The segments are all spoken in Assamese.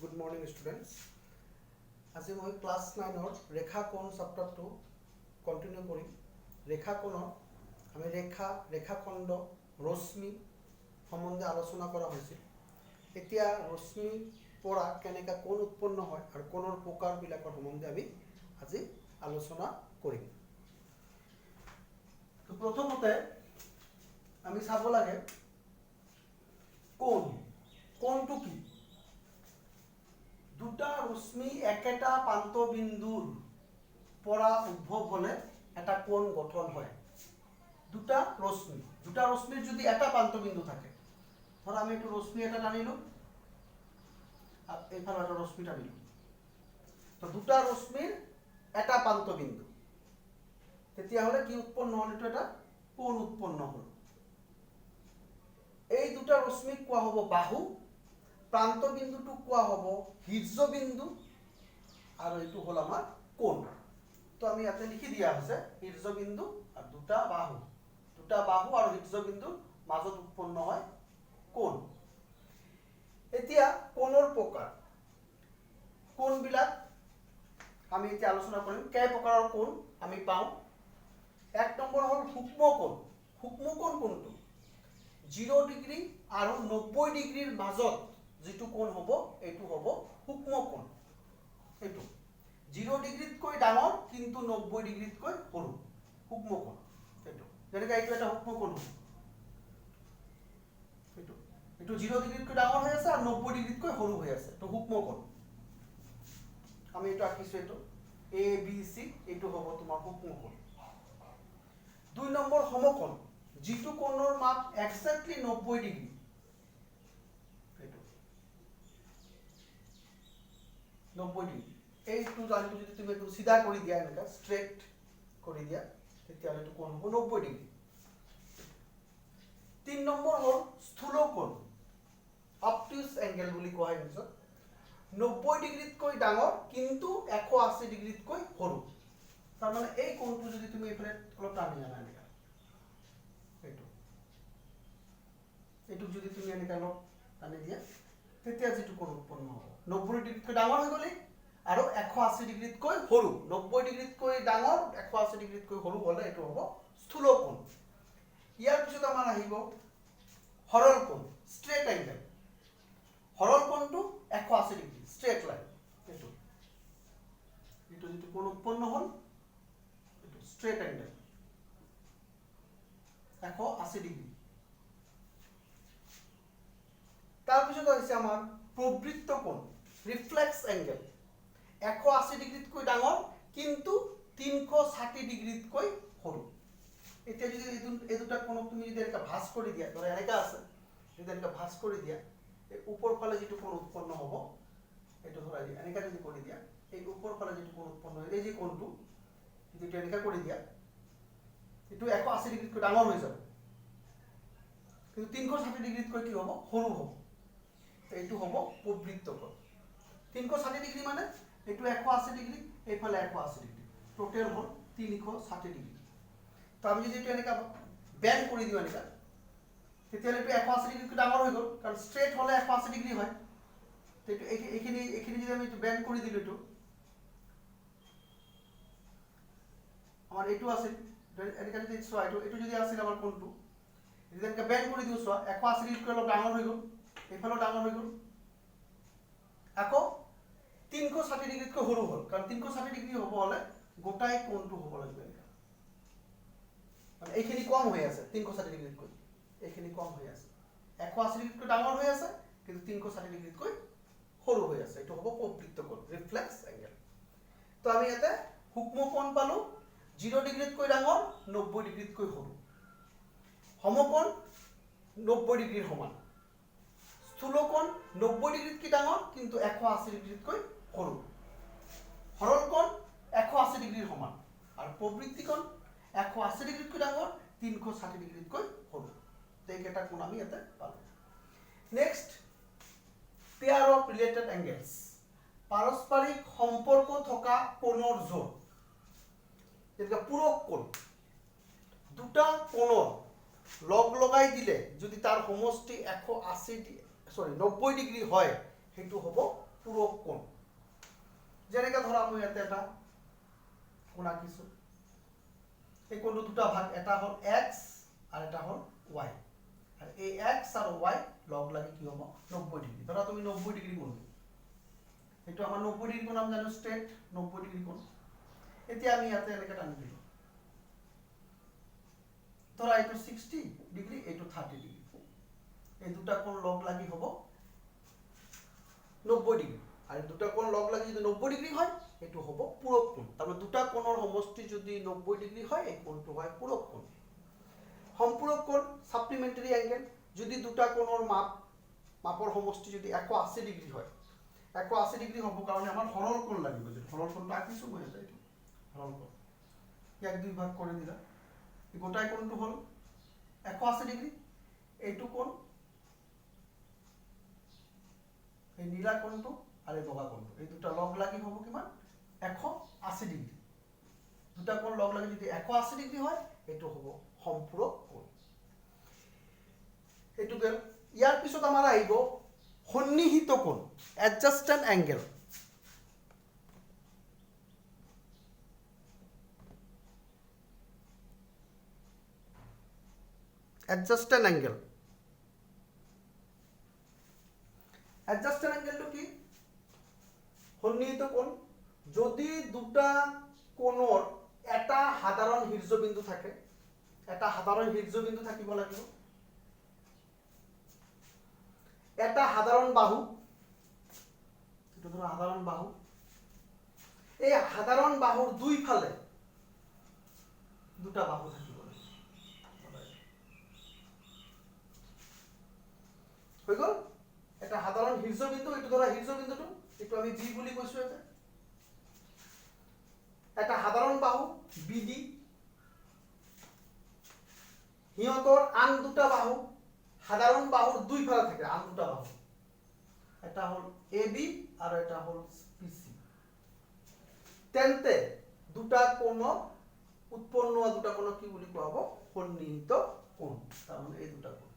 Good morning students. আজি মই ক্লাস 9 ৰেখা কোণ চেপ্টাৰটো কন্টিনিউ কৰিম। ৰেখা কোণত আমি ৰেখাখণ্ড ৰশ্মি সম্বন্ধে আলোচনা কৰা হৈছিল। এতিয়া ৰশ্মিৰ পৰা কেনেকৈ কোণ উৎপন্ন হয় আৰু কোণৰ প্ৰকাৰবিলাকৰ সম্বন্ধে আমি আজি আলোচনা কৰিম। তো প্ৰথমতে আমি চাব লাগে কোণটো কি? দুটা ৰশ্মি একেটা প্ৰান্তবিন্দুৰ পৰা উদ্ভৱ হলে এটা কোণ গঠন হয়। দুটা ৰশ্মিৰ যদি এটা প্ৰান্তবিন্দু থাকে, ধৰ আমি এইটো ৰশ্মি এটা টানিলো আৰু এইফালে এটা ৰশ্মি টানিলো, তো দুটা ৰশ্মিৰ এটা প্ৰান্তবিন্দু, তেতিয়াহ'লে কি উৎপন্ন হ'ল? এইটো এটা কোণ উৎপন্ন হ'ল। এই দুটা ৰশ্মিক কোৱা হ'ব বাহু, প্ৰান্তবিন্দুটো কোৱা হ'ব শীৰ্ষবিন্দু, আৰু এইটো হ'ল আমাৰ কোণ। তো আমি ইয়াতে লিখি দিয়া হৈছে শীৰ্ষবিন্দু আৰু দুটা বাহু আৰু শীৰ্ষবিন্দুৰ মাজত উৎপন্ন হয় কোণ। এতিয়া কোণৰ প্ৰকাৰ, কোণবিলাক আমি এতিয়া আলোচনা কৰিম। কেই প্ৰকাৰৰ কোণ আমি পাওঁ? এক নম্বৰ হ'ল সূক্ষ্ম কোণ। সূক্ষ্ম কোণ কোনটো? 0 ডিগ্ৰী আৰু 90 ডিগ্ৰীৰ মাজত যিটো কোণ হ'ব এইটো হ'ব সূক্ষ্ম কোণ। এইটো 0 ডিগ্ৰীতকৈ ডাঙৰ কিন্তু 90 ডিগ্ৰীতকৈ সৰু, সূক্ষ্ম কোণ। এইটো যেনেকৈ এইটো এটা সূক্ষ্ম কোণ হ'ব, এইটো 0 ডিগ্ৰীতকৈ ডাঙৰ হৈ আছে আৰু 90 ডিগ্ৰীতকৈ সৰু হৈ আছে, তো সূক্ষ্ম কোণ। আমি এইটো আঁকিছো, এইটো ABC, এইটো হ'ব তোমাৰ সূক্ষ্ম কোণ। 2 নম্বৰ সমকোণ, যিটো কোণৰ মাপ এক্সাক্টলি 90 ডিগ্ৰী। এইটো 90 ডিগ্ৰী। এইটো লাইনটো যদি তুমি একদম চিধা কৰি দিয়া, এনেকা ষ্ট্ৰেট কৰি দিয়া, তেতিয়াহ'লে এইটো কোণ হ'ব 90 ডিগ্ৰী। 3 নম্বৰ হ'ল স্থূল কোণ, অবটিউচ এংগেল বুলি কোৱা হয় ইংলিছত। 90 ডিগ্ৰীতকৈ ডাঙৰ কিন্তু 180 ডিগ্ৰীতকৈ সৰু। তাৰমানে এই কোণটো যদি তুমি এইফালে অলপ টানি আনা, এনেকা এইটোক যদি তুমি এনেকা অলপ টানি দিয়া, তেতিয়া যিটো কোণ উৎপন্ন হ'ব 90 ডিগ্ৰীতকৈ ডাঙৰ হৈ গ'লে আৰু 180 ডিগ্ৰীতকৈ সৰু। 90 ডিগ্ৰীতকৈ ডাঙৰ, 180 ডিগ্ৰীতকৈ সৰু হ'লে এইটো হ'ব স্থূল কোণ। ইয়াৰ পিছত আমাৰ আহিব সৰল কোণ, ষ্ট্ৰেট এংগেল। সৰল কোণটো 180 ডিগ্ৰী, ষ্ট্ৰেট লাইন। এইটো যিটো কোণ উৎপন্ন হ'ল এইটো ষ্ট্ৰেট এংগেল 180 ডিগ্ৰী। তাৰপিছত হৈছে আমাৰ প্ৰবৃত্ত কোণ, ৰিফ্লেক্স এংগেল। 180 ডিগ্ৰীতকৈ ডাঙৰ কিন্তু 360 ডিগ্ৰীতকৈ সৰু। এতিয়া যদি এই দুটা কোণক তুমি যদি এনেকৈ ভাঁজ কৰি দিয়া, ধৰা এনেকৈ আছে, যদি এনেকৈ ভাঁজ কৰি দিয়া, এই ওপৰ ফালে যিটো কোণ উৎপন্ন হ'ব, এইটো ধৰা এনেকৈ যদি কৰি দিয়া, এই ওপৰ ফালে যিটো কোণ উৎপন্ন হয়, এই যে কোণটো যদি এনেকৈ কৰি দিয়া, এইটো 180 ডিগ্ৰীতকৈ ডাঙৰ হৈ যাব, কিন্তু 360 ডিগ্ৰীতকৈ কি হ'ব? সৰু হ'ব। এইটো হ'ব প্ৰবৃত্ত কোণ। 360 ডিগ্ৰী মানে এইটো 180 ডিগ্ৰী, এইফালে 180 ডিগ্ৰী, টোটেল হ'ল 360 ডিগ্ৰী। তো আমি যদি এইটো এনেকৈ বেণ্ড কৰি দিওঁ এনেকৈ, তেতিয়াহ'লে এইটো 180 ডিগ্ৰীতকৈ ডাঙৰ হৈ গ'ল, কাৰণ ষ্ট্ৰেট হ'লে 180 ডিগ্ৰী হয়। তো এইখিনি যদি আমি বেণ্ড কৰি দিলোঁ, এইটো আমাৰ এইটো আছিল, এনেকৈ যদি চোৱা, এইটো যদি আছিল আমাৰ কোণটো, যদি এনেকৈ বেণ্ড কৰি দিওঁ, চোৱা 180 ডিগ্ৰীতকৈ অলপ ডাঙৰ হৈ গ'ল, এইফালেও ডাঙৰ হৈ গ'ল, আকৌ 360 ডিগ্ৰীতকৈ সৰু হ'ল, কাৰণ 360 ডিগ্ৰী হ'ব হ'লে গোটাই কোণটো হ'ব লাগিব এনেকৈ, মানে এইখিনি কম হৈ আছে 360 ডিগ্ৰীতকৈ, এইখিনি কম হৈ আছে, 180 ডিগ্ৰীতকৈ ডাঙৰ হৈ আছে কিন্তু 360 ডিগ্ৰীতকৈ সৰু হৈ আছে। এইটো হ'ব প্ৰবৃত্ত কোণ, ৰিফ্লেক্স এংগেল। তো আমি ইয়াতে সূক্ষ্ম কোণ পালো 0 ডিগ্ৰীতকৈ ডাঙৰ, 90 ডিগ্ৰীতকৈ সৰু। সমকোণ 90 ডিগ্ৰীৰ সমান। স্থূল কোণ 90 ডিগ্ৰীতকৈ ডাঙৰ কিন্তু 180 ডিগ্ৰীতকৈ সৰু। সৰল কোণ 180 ডিগ্ৰীৰ সমান, আৰু প্ৰবৃত্তি কোণ 180 ডিগ্ৰীতকৈ ডাঙৰ, 360 ডিগ্ৰীতকৈ সৰু। এইকেইটা কোণ আমি ইয়াতে পালো। Next, pair of related angles, পাৰস্পৰিক সম্পৰ্ক থকা কোণৰ জোৰ। যেনেকৈ পূৰক কোণ, দুটা কোণৰ লগ লগাই দিলে যদি তাৰ সমষ্টি 90 ডিগ্ৰী হয়, সেইটো হ'ব পূৰক কোণ যেনেকৈ ধৰা মই ইয়াতে এটা কোণ আঁকিছোঁ এই কোণটো দুটা ভাগ এটা হ'ল x আৰু এটা হ'ল y আৰু এই x আৰু y লগ লাগি কি হ'ব 90 ডিগ্ৰী ধৰা তুমি 90 ডিগ্ৰী কোণ এইটো আমাৰ 90 ডিগ্ৰী কোণ আমি জানো ষ্ট্ৰেট 90 ডিগ্ৰী কোণ এতিয়া আমি ইয়াতে এনেকৈ টানি দিলোঁ ধৰা এইটো 60 ডিগ্ৰী এইটো 30 ডিগ্ৰী এই দুটা কোণ লগ লাগি হ'ব 90 ডিগ্ৰী আৰু দুটা কোণ লগ লাগি যদি 90 ডিগ্ৰী হয় এইটো হ'ব পূৰক কোণ তাৰমানে দুটা কোণৰ সমষ্টি যদি 90 ডিগ্ৰী হয় এই কোণটো হয় পূৰক কোণ সম্পূৰক কোণ সাপ্লিমেন্টাৰী এংগেল যদি দুটা কোণৰ মাপৰ সমষ্টি যদি 180 ডিগ্ৰী হয় 180 ডিগ্ৰী হ'ব কাৰণে আমাৰ সৰল কোণ লাগিব যদি সৰল কোণটো আঁকিছোঁ মই এটা এইটো সৰল কোণ ইয়াক দুই ভাগ কৰি দিলা এই গোটাই কোণটো হ'ল 180 ডিগ্ৰী এইটো কোণ এই নীলা কোণটো আৰু এই বগা কোণটো এই দুটা লগ লাগি হ'ব কিমান 180 ডিগ্ৰী দুটা কোণ লগ লাগি যদি 180 ডিগ্ৰী হয় এইটো হ'ব সম্পূৰক কোণ এইটো গেল ইয়াৰ পিছত আমাৰ আহিব সন্নিহিত কোণ এডজাস্টেন্ট এংগেল এডজাস্টেন্ট এংগেল এডজাস্টেন্ট এংগেলটো কি সন্নিহিত কোণ যদি দুটা কোণৰ এটা সাধাৰণ শীৰ্ষবিন্দু থাকে এটা সাধাৰণ শীৰ্ষবিন্দু থাকিব লাগিব এটা সাধাৰণ বাহু এটো ধৰা সাধাৰণ বাহু এই সাধাৰণ বাহুৰ দুই ফালে দুটা বাহু থাকিব হৈ গ'ল এটা সাধাৰণ শীৰ্ষবিন্দু এটো ধৰা শীৰ্ষবিন্দুটো এটো আমি বি বুলি কৈছো এটা সাধাৰণ বাহু বিডি হিয়তৰ আন দুটা বাহু সাধাৰণ বাহুৰ দুই ফালে থাকে আন দুটা বাহু এটা হল এবি আৰু এটা হল পিসি তেন্তে দুটা কোণ উৎপন্ন হোৱা দুটা কোণ কি বুলি কোৱা হ'ব সন্নিহিত কোণ তাৰমানে এই দুটা কোণ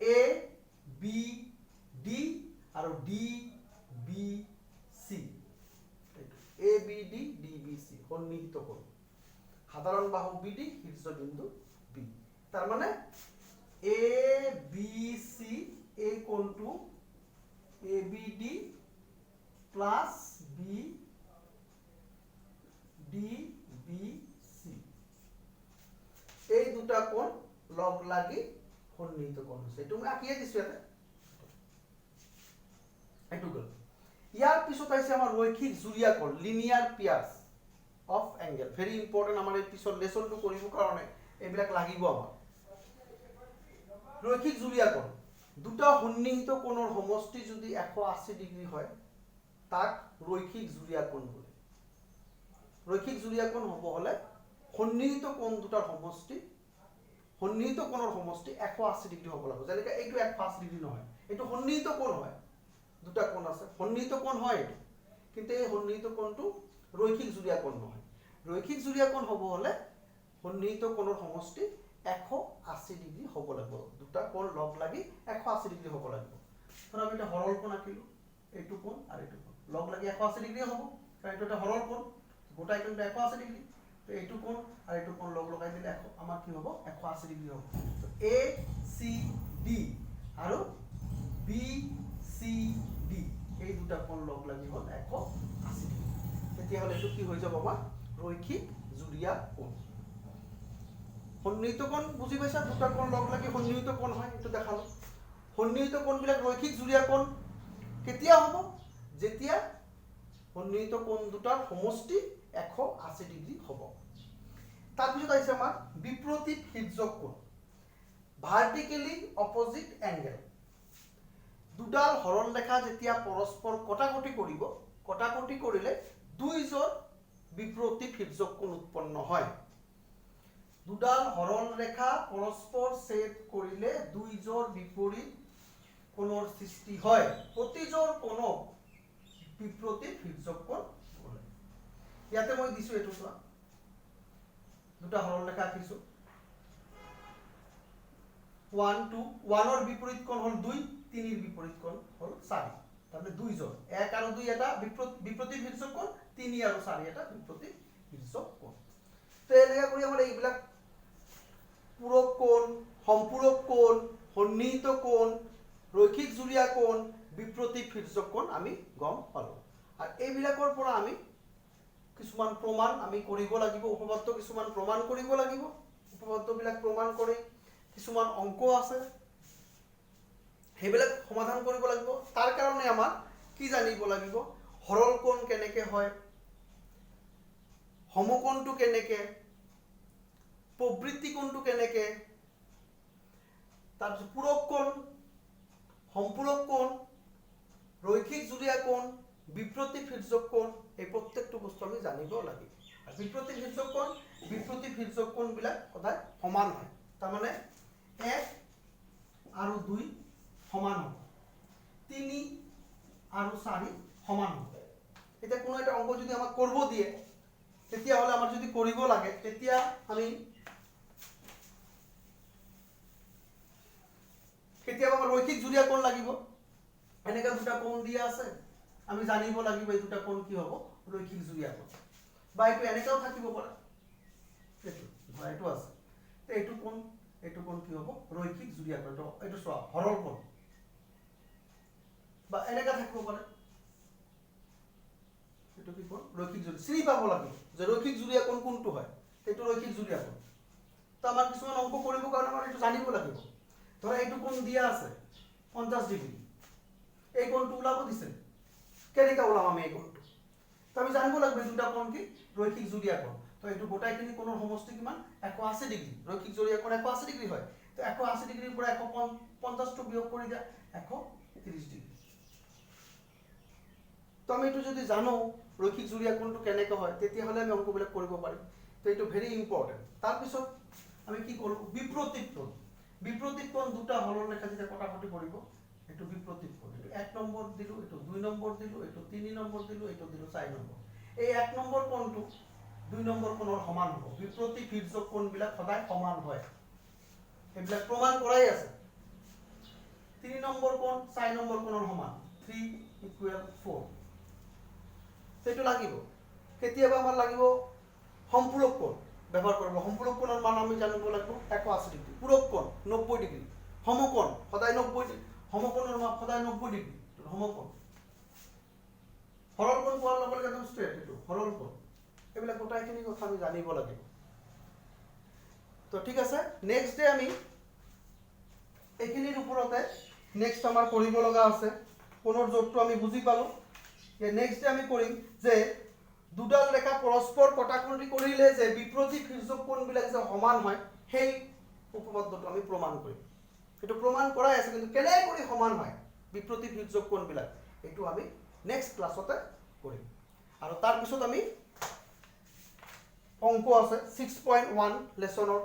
এ বি ডি আৰু ডি বি সি এ বি ডি ডি বি সি সন্নিহিত কোণ সাধাৰণ বাহু বিডি শীৰ্ষবিন্দু বি তাৰমানে এ বি সি এই কোণটো A B D plus B D B C এই দুটা কোণ লগ লাগি সন্নিহিত কোণ হৈছে এটো মই আঁকিয়ে দিছো ইয়াতে এটো গল ইয়াৰ পিছত আছে আমাৰ ৰৈখিক জুৰীয়া কোণ linear pairs of angle very important আমাৰ এই পিছত লেসনটো কৰিব কাৰণে এইবিলাক লাগিব আমাৰ ৰৈখিক জুৰীয়া কোণ দুটা সন্নিহিত কোণৰ সমষ্টি যদি 180 ডিগ্ৰী হয় তাক ৰৈখিক জুৰীয়া কোণ বোলে ৰৈখিক জুৰীয়া কোণ হ'ব হলে সন্নিহিত কোণ দুটাৰ সমষ্টি সন্নিহিত কোণৰ সমষ্টি 180 ডিগ্ৰী হ'ব লাগিব যেনেকৈ এইটো 180 ডিগ্ৰী নহয় এইটো সন্নিহিত কোণ হয় দুটা কোণ আছে সন্নিহিত কোণ হয় এইটো কিন্তু এই সন্নিহিত কোণটো রৈখিক জুৰীয়া কোণ নহয় ৰৈখিক জুৰীয়া কোণ হ'ব হলে সন্নিহিত কোণৰ সমষ্টি 180 ডিগ্ৰী হ'ব লাগিব দুটা কোণ লগ লাগি 180 ডিগ্ৰী হ'ব লাগিব ধৰা আমি এটা সৰল কোণ আঁকিলো এইটো কোণ আৰু এইটো কোণ লগ লাগি 180 ডিগ্ৰী হ'ব কাৰণ এইটো এটা সৰল কোণ গোটাই কোণটো 180 ডিগ্ৰী তো এইটো কোণ আৰু এইটো কোণ লগ লগাই দিলে আমাৰ কি হ'ব 180 ডিগ্ৰী হ'ব তো এ সি ডি আৰু বি সি ডি এই দুটা কোণ লগ লাগি হ'ল 180 ডিগ্ৰী তেতিয়া হলে এইটো কি হৈ যাব আমাৰ ৰৈখিক জুৰীয়া কোণ সন্নিহিত কোণ বুজি পাইছা দুটা কোণ লগ লাগি সন্নিহিত কোণ হয় এটো দেখালো সন্নিহিত কোণবিলাক রৈখিক জুৰীয়া কোণ কেতিয়া হ'ব যেতিয়া সন্নিহিত কোণ দুটাৰ সমষ্টি 180 ডিগ্ৰী হ'ব তাৰ পিছত আহিছে আমাৰ বিপৰীত শীৰ্ষক কোণ ভাৰ্টিকেলি অপোজিট এংগেল দুডাল সৰল ৰেখা যেতিয়া পৰস্পৰ কটাকটি কৰিব কটাকটি কৰিলে দুইজোৰ বিপৰীত শীৰ্ষক কোণ উৎপন্ন হয় দুডাল সৰল ৰেখা পৰস্পৰ ছেদ কৰিলে দুইজোৰ বিপৰীত কোণৰ সৃষ্টি হয় প্ৰতিজোৰ কোণক বিপৰীত শীৰ্ষক কোণ বোলে ইয়াতে মই দিছো এটো চোৱা দুটা সৰল ৰেখা আঁকিছো 1 2 1 ৰ বিপৰীত কোণ হ'ল 2 3 ৰ বিপৰীত কোণ হ'ল 4 তাৰমানে 2 জন 1 আৰু 2 এটা বিপ্ৰতীক শীৰ্ষক কোণ 3 আৰু 4 এটা বিপ্ৰতীক শীৰ্ষক কোণ তো এনেকা কৰি আমাৰ এইবিলাক পূৰক কোণ সম্পূৰক কোণ সন্নিহিত কোণ ৰৈখিক জুৰীয়া কোণ বিপ্ৰতীক শীৰ্ষক কোণ আমি গম পালো আৰু এইবিলাকৰ পৰা আমি কিছুমান প্ৰমাণ আমি কৰিব লাগিব উপপাদ্য কিছুমান প্ৰমাণ কৰিব লাগিব উপপাদ্যবিলাক প্ৰমাণ কৰি কিছুমান অংক আছে সেইবিলাক সমাধান কৰিব লাগিব তাৰ কাৰণে আমাৰ কি জানিব লাগিব সৰল কোণ কেনেকৈ হয় সমকোণটো কেনেকৈ প্ৰবৃত্তি কোণটো কেনেকৈ তাৰপিছত পূৰক কোণ সম্পূৰক কোণ ৰৈখিক জুৰীয়া কোণ বিপ্ৰতীক শীৰ্ষক কোণ এই প্ৰত্যেকটো বস্তু আমি জানিব লাগিব আৰু বিপ্ৰতীক শীৰ্ষক কোণ বিপ্ৰতীক শীৰ্ষক কোণবিলাক সদায় সমান হয় তাৰমানে 1 আৰু 2 সমান হ'ব 3 আৰু 4 সমান হ'ব এতিয়া কোনো এটা অংক যদি আমাক কৰিব দিয়ে তেতিয়াহ'লে আমাৰ যদি কৰিব লাগে তেতিয়া আমি কেতিয়াবা আমাৰ ৰৈখিক জুৰীয়া কোণ লাগিব এনেকা দুটা কোণ দিয়া আছে আমি জানিব লাগিব এই দুটা কোণ কি হ'ব ৰৈখিক জুৰীয়া কোণ বা এইটো এনেকাও থাকিব পাৰে এইটো আছে এইটো কোণ কি হ'ব ৰৈখিক জুৰীয়া কোণ এইটো চোৱা সৰল কোণ বা এনেকা থাকিব পাৰে এইটো কি কোণ ৰৈখিক জুৰীয়া চিনি পাব লাগিব যে ৰৈখিক জুৰীয়া কোণ কোনটো হয় এইটো ৰৈখিক জুৰীয়া কোণ তো আমাৰ কিছুমান অংক কৰিবৰ কাৰণে আমাৰ এইটো জানিব লাগিব ধৰা এইটো কোণ দিয়া আছে 50 ডিগ্ৰী এই কোণটো ওলাব দিছে কেনেকৈ ওলাম আমি এই কোণটো তো আমি জানিব লাগিব এই দুটা কোণ কি ৰৈখিক জুৰীয়া কোণ তো এইটো গোটাইখিনি কোণৰ সমষ্টি কিমান 180 ডিগ্ৰী ৰৈখিক জুৰীয়া কোণ 180 ডিগ্ৰী হয় তো 180 ডিগ্ৰীৰ পৰা 150 টো বিয়োগ কৰি দিয়া 130 ডিগ্ৰী তো আমি এইটো যদি জানো ৰৈখিক জুৰীয়া কোণটো কেনেকৈ হয় তেতিয়াহ'লে আমি অংকবিলাক কৰিব পাৰিম তো এইটো ভেৰি ইম্পৰ্টেণ্ট তাৰপিছত আমি কি কৰোঁ বিপ্ৰতীক কোণ দুটা হৰণ ৰেখা যেতিয়া কটাকটি কৰিব এইটো বিপ্ৰতীক কোণ এইটো 1 নম্বৰ দিলো এইটো 2 নম্বৰ দিলো এইটো 3 নম্বৰ দিলো এইটো দিলো 4 নম্বৰ এই 1 নম্বৰ কোণটো 2 নম্বৰ কোণৰ সমান হ'ব বিপ্ৰতীক শীৰ্ষক কোণবিলাক সদায় সমান হয় এইবিলাক প্ৰমাণ কৰাই আছে 3 নম্বৰ কোণ 4 নম্বৰ কোণৰ সমান 3 = 4 সেইটো লাগিব কেতিয়াবা আমাৰ লাগিব সম্পূৰক কোণ ব্যৱহাৰ কৰিব সম্পূৰক কোণৰ মান আমি জানিব লাগিব 180 ডিগ্ৰী পূৰক কোণ 90 ডিগ্ৰী সমকোণ সদায় 90 ডিগ্ৰী সমকোণৰ মান সদায় 90 ডিগ্ৰী সমকোণ সৰল কোণ পোৱাৰ লগে লগে একদম ষ্ট্ৰেট এইটো সৰল কোণ এইবিলাক গোটাইখিনি কথা আমি জানিব লাগিব তো ঠিক আছে নেক্সট ডে আমি এইখিনিৰ ওপৰতে নেক্সট আমাৰ কৰিব লগা আছে কোণৰ যোগটো আমি বুজি পালোঁ নেক্সট ডে আমি কৰিম যে দুডাল ৰেখা পৰস্পৰ কটাকটি কৰিলে যে বিপ্ৰতীক শীৰ্ষক কোণবিলাক যে সমান হয় সেই উপপাদ্যটো আমি প্ৰমাণ কৰিম এইটো প্ৰমাণ কৰাই আছে কিন্তু কেনে কৰি সমান হয় বিপ্ৰতীক শীৰ্ষক কোণবিলাক এইটো আমি নেক্সট ক্লাছতে কৰিম আৰু তাৰ পিছত আমি অংক আছে 6.1 লেসনৰ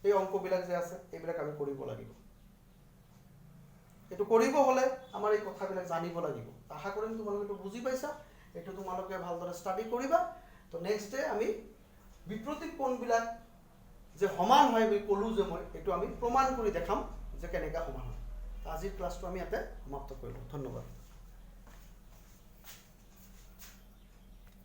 এই অংকবিলাক যে আছে এইবিলাক আমি কৰিব লাগিব এইটো কৰিব হলে আমাৰ এই কথাবিলাক জানিব লাগিব আশা কৰিম তোমালোকে এইটো বুজি পাইছা এইটো তোমালোকে ভালদৰে ষ্টাডি কৰিবা তো নেক্সট ডে আমি বিপ্ৰতীক কোণবিলাক যে সমান হয় বুলি ক'লো যে মই এইটো আমি প্ৰমাণ কৰি দেখাম যে কেনেকৈ সমান হয় আজিৰ ক্লাছটো আমি ইয়াতে সমাপ্ত কৰিলোঁ ধন্যবাদ